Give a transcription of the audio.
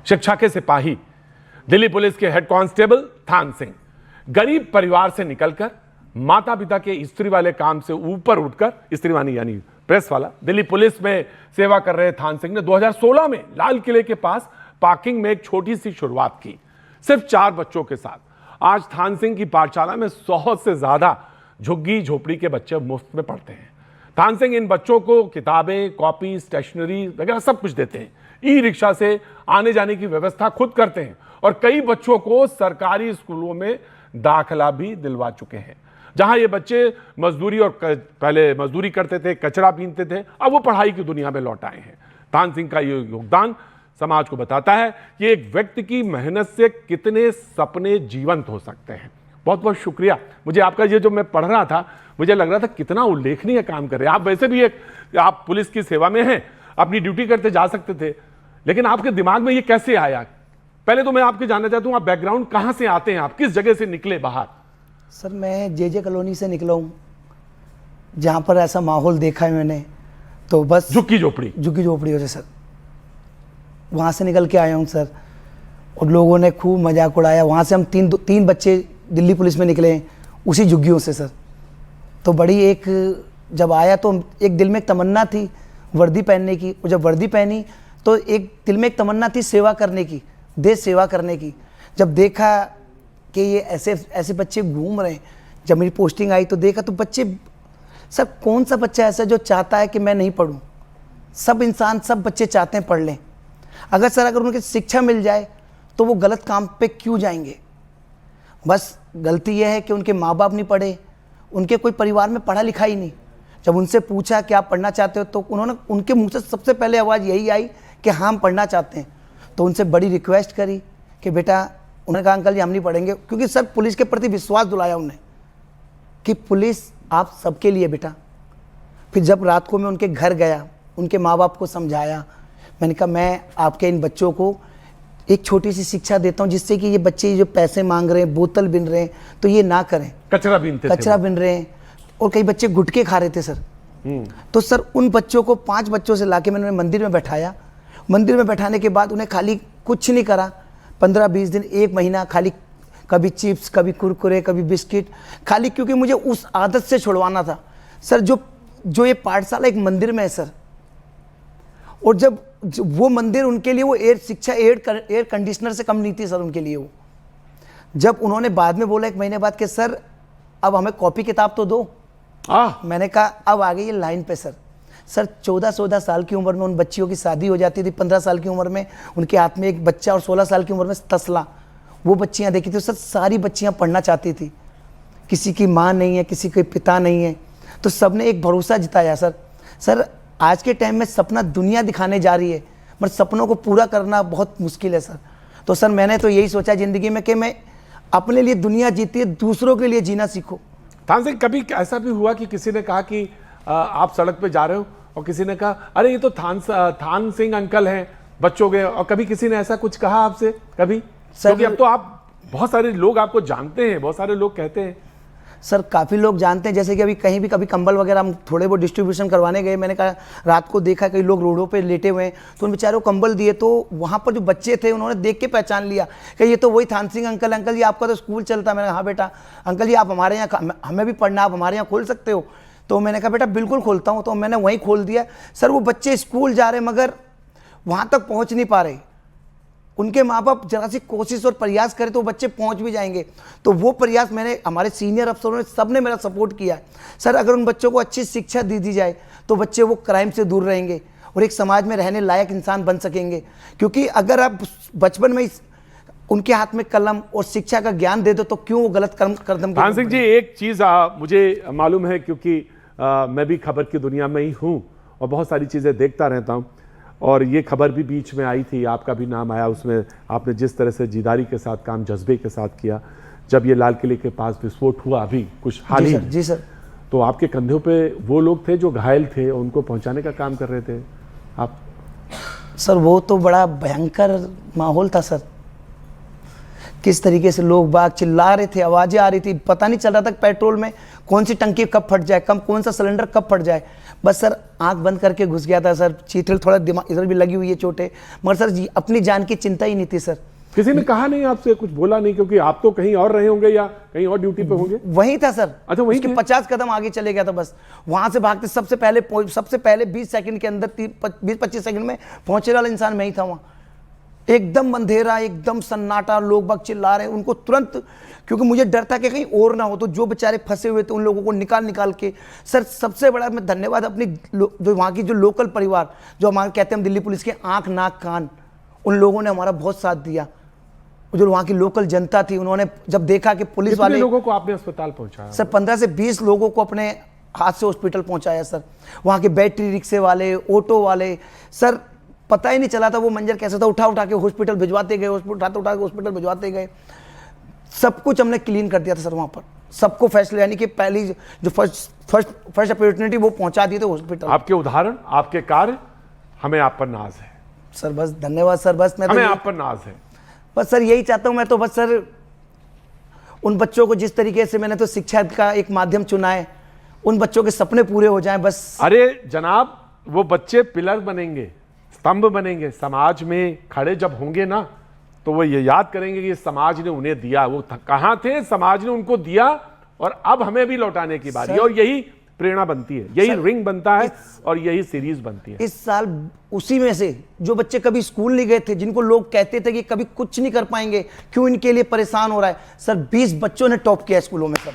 शिक्षा के सिपाही, दिल्ली पुलिस के हेड कांस्टेबल थान सिंह गरीब परिवार से निकलकर माता पिता के स्त्री वाले काम से ऊपर उठकर, स्त्री वानी यानी प्रेस वाला, दिल्ली पुलिस में सेवा कर रहे थान सिंह ने 2016 में लाल किले के पास पार्किंग में एक छोटी सी शुरुआत की, सिर्फ 4 बच्चों के साथ। आज थान सिंह की पाठशाला में 100 से ज्यादा झुग्गी झोपड़ी के बच्चे मुफ्त में पढ़ते हैं। थान सिंह इन बच्चों को किताबें, कॉपी, स्टेशनरी वगैरह सब कुछ देते हैं। ई रिक्शा से आने जाने की व्यवस्था खुद करते हैं और कई बच्चों को सरकारी स्कूलों में दाखिला भी दिलवा चुके हैं। जहां ये बच्चे मजदूरी और पहले मजदूरी करते थे, कचरा बीनते थे, अब वो पढ़ाई की दुनिया में लौट आए हैं। थान सिंह का ये योगदान समाज को बताता है कि एक व्यक्ति की मेहनत से कितने सपने जीवंत हो सकते हैं। बहुत बहुत शुक्रिया। मुझे आपका ये जो मैं पढ़ रहा था, मुझे लग रहा था कितना उल्लेखनीय काम कर रहे हैं आप। वैसे भी आप पुलिस की सेवा में हैं, अपनी ड्यूटी करते जा सकते थे, लेकिन आपके दिमाग में ये कैसे आया? पहले तो मैं आपके जानना चाहता हूं, आप बैकग्राउंड कहां से आते हैं, आप किस जगह से निकले बाहर? सर मैं जे कॉलोनी से निकला हूँ, जहाँ पर ऐसा माहौल देखा है मैंने, तो बस झुग्गी झोपड़ी हो सर, वहाँ से निकल के आया हूँ सर। और लोगों ने खूब मजाक उड़ाया। वहाँ से हम तीन बच्चे दिल्ली पुलिस में निकले उसी झुग्गियों से सर। तो बड़ी एक जब आया तो एक दिल में एक तमन्ना थी वर्दी पहनने की, और जब वर्दी पहनी तो एक दिल में एक तमन्ना थी सेवा करने की, देश सेवा करने की। जब देखा कि ये ऐसे बच्चे घूम रहे हैं, जब मेरी पोस्टिंग आई तो देखा तो बच्चे, सर कौन सा बच्चा ऐसा जो चाहता है कि मैं नहीं पढ़ूं? सब बच्चे चाहते हैं पढ़ लें। अगर उनकी शिक्षा मिल जाए तो वो गलत काम पे क्यों जाएंगे? बस गलती यह है कि उनके माँ बाप नहीं पढ़े, उनके कोई परिवार में पढ़ा लिखा ही नहीं। जब उनसे पूछा कि आप पढ़ना चाहते हो, तो उनके मुंह से सबसे पहले आवाज़ यही आई कि हाँ हम पढ़ना चाहते हैं। तो उनसे बड़ी रिक्वेस्ट करी कि बेटा, उन्होंने कहा अंकल जी हम नहीं पढ़ेंगे, क्योंकि सब पुलिस के प्रति विश्वास दिलाया उन्हें कि पुलिस आप सबके लिए बेटा। फिर जब रात को मैं उनके घर गया, उनके माँ बाप को समझाया, मैंने कहा मैं आपके इन बच्चों को एक छोटी सी शिक्षा देता हूँ, जिससे कि ये बच्चे जो पैसे मांग रहे हैं, बोतल बिन रहे हैं, तो ये ना करें। कचरा बिन रहे हैं, और कई बच्चे गुटखे खा रहे थे सर। तो सर उन बच्चों को 5 बच्चों से लाके मैंने मंदिर में बैठाया। मंदिर में बैठाने के बाद उन्हें खाली कुछ नहीं करा, 15-20 दिन, 1 महीना खाली कभी चिप्स, कभी कुरकुरे, कभी बिस्किट, खाली क्योंकि मुझे उस आदत से छुड़वाना था सर। जो ये पाठशाला एक मंदिर में है सर, और जब वो मंदिर उनके लिए वो एयर कंडीशनर से कम नहीं थी सर उनके लिए। वो जब उन्होंने बाद में बोला 1 महीने बाद कि सर अब हमें कॉपी किताब तो दो, मैंने कहा अब आ गई ये लाइन पे सर। 14-14 साल की उम्र में उन बच्चियों की शादी हो जाती थी, 15 साल की उम्र में उनके हाथ में एक बच्चा, और 16 साल की उम्र में तसला। वो बच्चियां देखी थी सर, सारी बच्चियां पढ़ना चाहती थी। किसी की माँ नहीं है, किसी के पिता नहीं है, तो सब ने एक भरोसा जिताया सर। आज के टाइम में सपना दुनिया दिखाने जा रही है, मगर सपनों को पूरा करना बहुत मुश्किल है सर। तो सर मैंने तो यही सोचा ज़िंदगी में कि मैं अपने लिए दुनिया जीती है, दूसरों के लिए जीना सीखो। थान सिंह, कभी ऐसा भी हुआ कि किसी ने कहा कि आप सड़क पे जा रहे हो और किसी ने कहा अरे ये तो थान सिंह अंकल हैं बच्चों के, और कभी किसी ने ऐसा कुछ कहा आपसे कभी? क्योंकि अब तो आप बहुत सारे लोग आपको जानते हैं, बहुत सारे लोग कहते हैं। सर काफ़ी लोग जानते हैं, जैसे कि अभी कहीं भी कभी कंबल वगैरह हम थोड़े बहुत डिस्ट्रीब्यूशन करवाने गए, मैंने कहा रात को देखा कई लोग रोडों पे लेटे हुए हैं, तो उन बेचारों को कंबल दिए, तो वहाँ पर जो बच्चे थे उन्होंने देख के पहचान लिया कि ये तो वही थान सिंह अंकल जी आपका तो स्कूल चलता है। मैंने कहा हाँ बेटा, अंकल जी आप हमारे यहाँ, हमें भी पढ़ना, आप हमारे यहाँ खोल सकते हो? तो मैंने कहा बेटा बिल्कुल खोलता हूँ। तो मैंने वहीं खोल दिया सर। वो बच्चे स्कूल जा रहे मगर वहाँ तक पहुँच नहीं पा रहे। उनके माँ बाप जरा सी कोशिश और प्रयास करें तो बच्चे पहुंच भी जाएंगे। तो वो प्रयास मैंने, हमारे सीनियर अफसरों ने, सब ने मेरा सपोर्ट किया सर। अगर उन बच्चों को अच्छी शिक्षा दी जाए तो बच्चे वो क्राइम से दूर रहेंगे और एक समाज में रहने लायक इंसान बन सकेंगे। क्योंकि अगर आप बचपन में उनके हाथ में कलम और शिक्षा का ज्ञान दे दो तो क्यों वो गलत कदम। थान सिंह जी, एक चीज मुझे मालूम है, क्योंकि मैं भी खबर की दुनिया में ही हूँ और बहुत सारी चीजें देखता रहता हूँ, और ये खबर भी बीच में आई थी, आपका भी नाम आया उसमें। आपने जिस तरह से जिदारी के साथ काम, जज्बे के साथ किया, जब ये लाल किले के पास विस्फोट हुआ अभी कुछ हाल ही, जी सर, तो आपके कंधों पे वो लोग थे जो घायल थे, उनको पहुंचाने का काम कर रहे थे आप? सर वो तो बड़ा भयंकर माहौल था सर। किस तरीके से लोग बाग चिल्ला रहे थे, आवाज़ें आ रही थी, पता नहीं चल रहा था कि पेट्रोल में कौन सी टंकी कब फट जाए, कौन सा सिलेंडर कब फट जाए। बस सर आंख बंद करके घुस गया था सर। चीथड़ थोड़ा दिमाग इधर भी लगी हुई है चोटें, मगर सर जी अपनी जान की चिंता ही नहीं थी सर। किसी ने कहा नहीं आपसे, कुछ बोला नहीं? क्योंकि आप तो कहीं और रहे होंगे या कहीं और ड्यूटी पे होंगे। वहीं था सर। अच्छा, वहीं उसके थे? 50 कदम आगे चले गया था बस। वहां से भागते सबसे पहले 20 सेकंड के अंदर 20-25 सेकंड में पहुंचे वाला इंसान मैं ही था वहां। एकदम अंधेरा, एकदम सन्नाटा, लोग बाग चिल्ला रहे हैं। उनको तुरंत, क्योंकि मुझे डर था कि कहीं और ना हो, तो जो बेचारे फंसे हुए थे उन लोगों को निकाल के सर, सबसे बड़ा मैं धन्यवाद अपनी जो वहाँ की जो लोकल परिवार, जो हमारे कहते हैं हम दिल्ली पुलिस के आंख नाक कान, उन लोगों ने हमारा बहुत साथ दिया। जो वहाँ की लोकल जनता थी, उन्होंने जब देखा कि पुलिस वाले, लोगों को आपने अस्पताल पहुंचाया? सर 15 से 20 लोगों को अपने हाथ से हॉस्पिटल पहुंचाया सर। वहाँ के बैटरी रिक्शे वाले, ऑटो वाले, सर पता ही नहीं चला था वो मंजर कैसा था। उठा के हॉस्पिटल भिजवाते गए, उठा के हॉस्पिटल भिजवाते गए। सब कुछ हमने क्लीन कर दिया था सर वहाँ पर। सबको फैसले, यानी कि पहली जो फर्स्ट अपॉर्चुनिटी वो पहुँचा दिए थे हॉस्पिटल। आपके उदाहरण, आपके कार्य, हमें आप पर नाज है सर। बस धन्यवाद सर। बस मैं हमें आप पर नाज है। बस सर यही चाहता हूँ मैं तो। बस सर उन बच्चों को जिस तरीके से मैंने तो शिक्षा का एक माध्यम चुना है, उन बच्चों के सपने पूरे हो जाएं बस। अरे जनाब, वो बच्चे पिलर बनेंगे, स्तंभ बनेंगे। समाज में खड़े जब होंगे ना, तो वो ये याद करेंगे कि समाज ने उन्हें दिया। वो कहाँ थे, समाज ने उनको दिया, और अब हमें भी लौटाने की बारी है। और यही प्रेरणा बनती है, यही रिंग बनता है, और यही सीरीज बनती है। इस साल उसी में से जो बच्चे कभी स्कूल नहीं गए थे, जिनको लोग कहते थे कि कभी कुछ नहीं कर पाएंगे, क्यों इनके लिए परेशान हो रहा है, सर 20 बच्चों ने टॉप किया स्कूलों में सर।